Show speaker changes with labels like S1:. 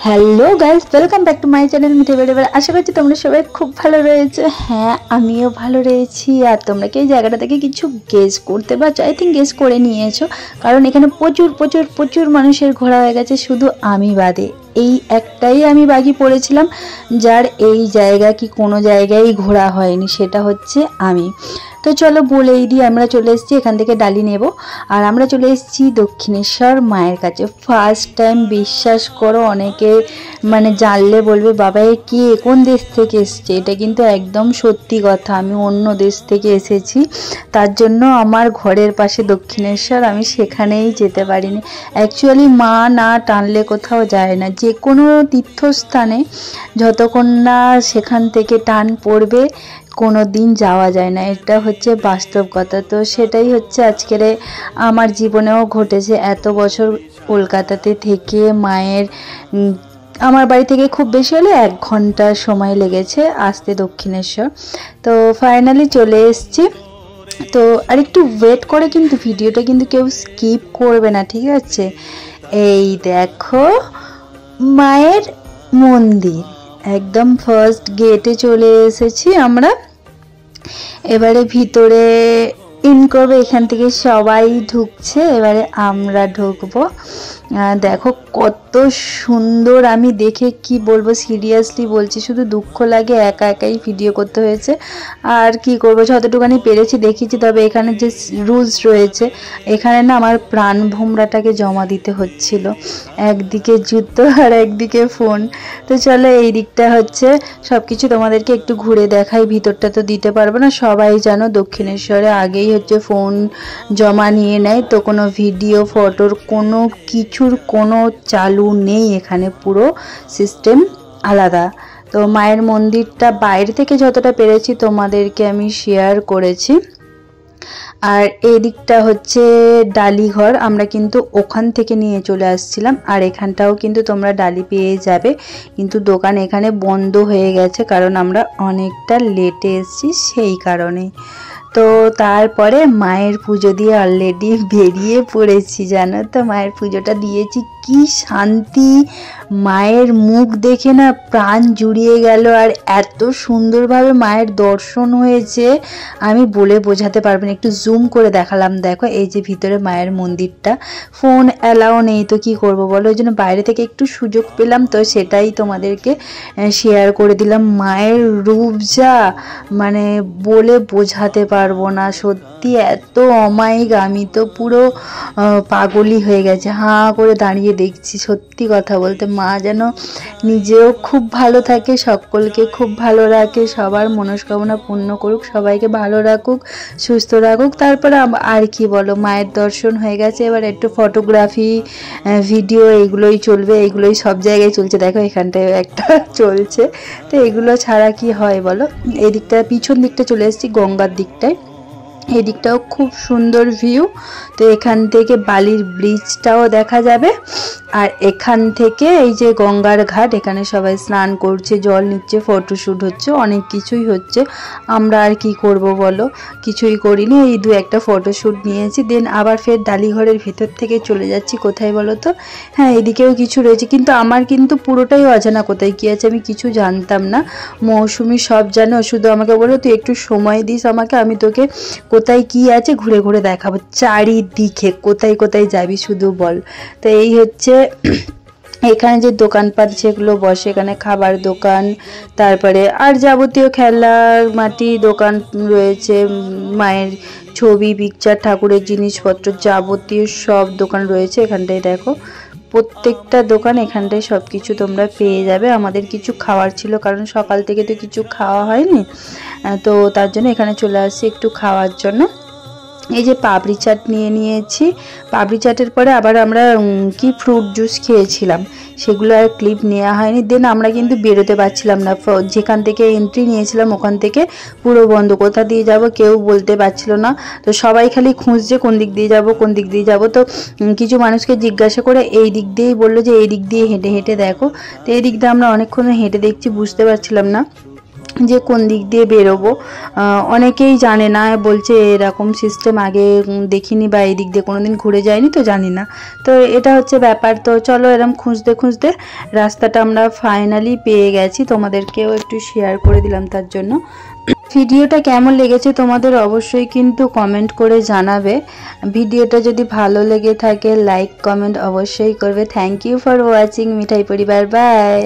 S1: Hello guys, welcome back to my channel মিঠে বেড়েবার। আশা করছি তোমরা সবাই খুব ভালো রয়েছে। হ্যাঁ, আমিও ভালো রয়েছি। আর তোমরা কি এই জায়গাটা থেকে কিছু গেস করতে পারছো? আই থিঙ্ক গেস করে নিয়েছো, কারণ এখানে প্রচুর প্রচুর প্রচুর মানুষের ঘোরা হয়ে গেছে, শুধু আমি বাদে। এই একটাই আমি বাকি পড়েছিলাম যার এই জায়গা কি কোনো জায়গায় ঘোরা হয়নি, সেটা হচ্ছে আমি। তো চলো বলেই দিই, আমরা চলে এসেছি, এখান থেকে ডালি নেব। আর আমরা চলে এসেছি দক্ষিণেশ্বর মায়ের কাছে। ফার্স্ট টাইম, বিশ্বাস করো, অনেকে মানে জানলে বলবে বাবা এ কি, কোন দেশ থেকে এসছে। এটা কিন্তু একদম সত্যি কথা, আমি অন্য দেশ থেকে এসেছি। তার জন্য আমার ঘরের পাশে দক্ষিণেশ্বর, আমি সেখানেই যেতে পারিনি। অ্যাকচুয়ালি মা না টানলে কোথাও যায় না, যে কোনো তীর্থস্থানে যতক্ষণ না সেখান থেকে টান পড়বে কোনো দিন যাওয়া যায় না, এটা হচ্ছে বাস্তব কথা। তো সেটাই হচ্ছে আজকের আমার জীবনেও ঘটেছে। এত বছর কলকাতাতে থেকে মায়ের, আমার বাড়ি থেকে খুব বেশি হলে 1 ঘন্টা সময় লেগেছে আসতে দক্ষিণেশ্বর। তো ফাইনালি চলে এসেছি। তো আর একটু ওয়েট করে, কিন্তু ভিডিওটা কিন্তু কেউ স্কিপ করবে না, ঠিক আছে? এই দেখো মায়ের মন্দির, একদম ফার্স্ট গেটে চলে এসেছি আমরা। এবারে ভিতরে ইন করবে, এখান থেকে সবাই ঢুকছে, এবারে আমরা ঢুকবো। দেখো কত সুন্দর, আমি দেখে কি বলবো, সিরিয়াসলি বলছি, শুধু দুঃখ লাগে একা একাই ভিডিও করতে হয়েছে। আর কি করবো, যতটুকুনি পেরেছি দেখিয়েছি। তবে এখানে যে রুলস রয়েছে, এখানে না আমার প্রাণ ভোমরাটাকে জমা দিতে হচ্ছিল, একদিকে জুতো আর একদিকে ফোন। তো চলো এই দিকটা হচ্ছে সব কিছু তোমাদেরকে একটু ঘুরে দেখাই, ভিতরটা তো দিতে পারবো না। সবাই জানো দক্ষিণেশ্বরে আগেই হচ্ছে ফোন জমা নিয়ে নেয়, তো কোনো ভিডিও ফটোর কোনো কিছুর কোনো চালু নেই এখানে, পুরো সিস্টেম আলাদা। তো মায়ের মন্দিরটা বাইরে থেকে যতটা পেরেছি তোমাদেরকে আমি শেয়ার করেছি। আর এই দিকটা হচ্ছে ডালিঘর, আমরা কিন্তু ওখান থেকে নিয়ে চলে আসছিলাম। আর এখানটাও কিন্তু তোমরা ডালি পেয়ে যাবে, কিন্তু দোকান এখানে বন্ধ হয়ে গেছে, কারণ আমরা অনেকটা লেটে এসেছি সেই কারণে। তো তারপরে মায়ের পুজো দিয়ে অলরেডি বেরিয়ে পড়েছি, জানো তো। মায়ের পুজোটা দিয়েছি, কি শান্তি, মায়ের মুখ দেখে না প্রাণ জুড়িয়ে গেল। আর এত সুন্দরভাবে মায়ের দর্শন হয়েছে আমি বলে বোঝাতে পারবো না। একটু জুম করে দেখালাম, দেখো এই যে ভিতরে মায়ের মন্দিরটা। ফোন অ্যালাও নেই, তো কি করব বলো, ওই জন্য বাইরে থেকে একটু সুযোগ পেলাম, তো সেটাই তোমাদেরকে শেয়ার করে দিলাম। মায়ের রূপ যা মানে বলে বোঝাতে পারবো না, সত্যি এত অমায়িক, আমি তো পুরো পাগলই হয়ে গেছে, হাঁ করে দাঁড়িয়ে দেখছি। সত্যি কথা বলতে মা যেন নিজেও খুব ভালো থাকে, সকলকে খুব ভালো রাখে, সবার মনস্কামনা পূর্ণ করুক, সবাইকে ভালো রাখুক, সুস্থ রাখুক। তারপরে আর কি বলো, মায়ের দর্শন হয়ে গেছে, এবার একটু ফটোগ্রাফি ভিডিও এগুলোই চলবে, এগুলোই সব জায়গায় চলছে। দেখো এখানটায় একটা চলছে, তো এগুলো ছাড়া কি হয় বলো। এই দিকটা পিছন দিকটা চলে এসেছি, গঙ্গার দিকটায়, এদিকটাও খুব সুন্দর ভিউ। তো এখান থেকে বালির ব্রিজটাও দেখা যাবে। আর এখান থেকে এই যে গঙ্গার ঘাট, এখানে সবাই স্নান করছে, জল নিচ্ছে, ফটোশ্যুট হচ্ছে, অনেক কিছুই হচ্ছে। আমরা আর কি করব বলো, কিছুই করিনি, এই 2-1টা ফটোশ্যুট নিয়েছি। দেন আবার ফের ডালিঘরের ভেতর থেকে চলে যাচ্ছি কোথায় বলো তো। হ্যাঁ, এদিকেও কিছু রয়েছে, কিন্তু আমার কিন্তু পুরোটাই অজানা, কোথায় কী আছে আমি কিছু জানতাম না। মৌসুমি সব জানো, শুধু আমাকে বলো তুই একটু সময় দিস আমাকে, আমি তোকে কোথায় কি আছে ঘুরে ঘুরে দেখাবো, চারিদিকে কোথায় কোথায় যাবি শুধু বল। তো এই হচ্ছে এখানে যে দোকানপাট যেগুলো বসে, এখানে খাবার দোকান, তারপরে আর যাবতীয় খেলার মাটি দোকান রয়েছে, মায়ের ছবি, পিকচার, ঠাকুরের জিনিসপত্র, যাবতীয় সব দোকান রয়েছে এখানটায়। দেখো প্রত্যেকটা দোকান এখানটায় সব কিছু তোমরা পেয়ে যাবে। আমাদের কিছু খাওয়ার ছিল, কারণ সকাল থেকে তো কিছু খাওয়া হয়নি, তো তার জন্য এখানে চলে আসছি একটু খাওয়ার জন্য। এই যে পাপড়ি চাট নিয়ে নিয়েছি। পাপড়ি চাটের পরে আবার আমরা কি ফ্রুট জুস খেয়েছিলাম, সেগুলো আর ক্লিপ নেওয়া হয়নি। দেন আমরা কিন্তু বেরোতে পারছিলাম না, যেখান থেকে এন্ট্রি নিয়েছিলাম ওখান থেকে পুরো বন্ধ, কোথা দিয়ে যাব কেউ বলতে পারছিল না। তো সবাই খালি খুঁজছে কোন দিক দিয়ে যাব কোন দিক দিয়ে যাব। তো কিছু মানুষকে জিজ্ঞাসা করে এই দিক দিয়েই বললো যে এই দিক দিয়ে হেঁটে হেঁটে দেখো। তো এই দিক দিয়ে আমরা অনেকক্ষণ হেঁটে দেখছি, বুঝতে পারছিলাম না যে কোন দিক দিয়ে বেরোবো। অনেকেই জানে না, বলছে এরকম সিস্টেম আগে দেখিনি বা এই দিক দিয়ে কোনোদিন ঘুরে যায়নি, তো জানি না। তো এটা হচ্ছে ব্যাপার। তো চলো এরকম খুঁজতে খুঁজতে রাস্তাটা আমরা ফাইনালি পেয়ে গেছি, তোমাদেরকেও একটু শেয়ার করে দিলাম তার জন্য। ভিডিওটা কেমন লেগেছে তোমাদের অবশ্যই কিন্তু কমেন্ট করে জানাবে। ভিডিওটা যদি ভালো লেগে থাকে লাইক কমেন্ট অবশ্যই করবে। থ্যাংক ইউ ফর ওয়াচিং মিঠাই পরিবার, বাই।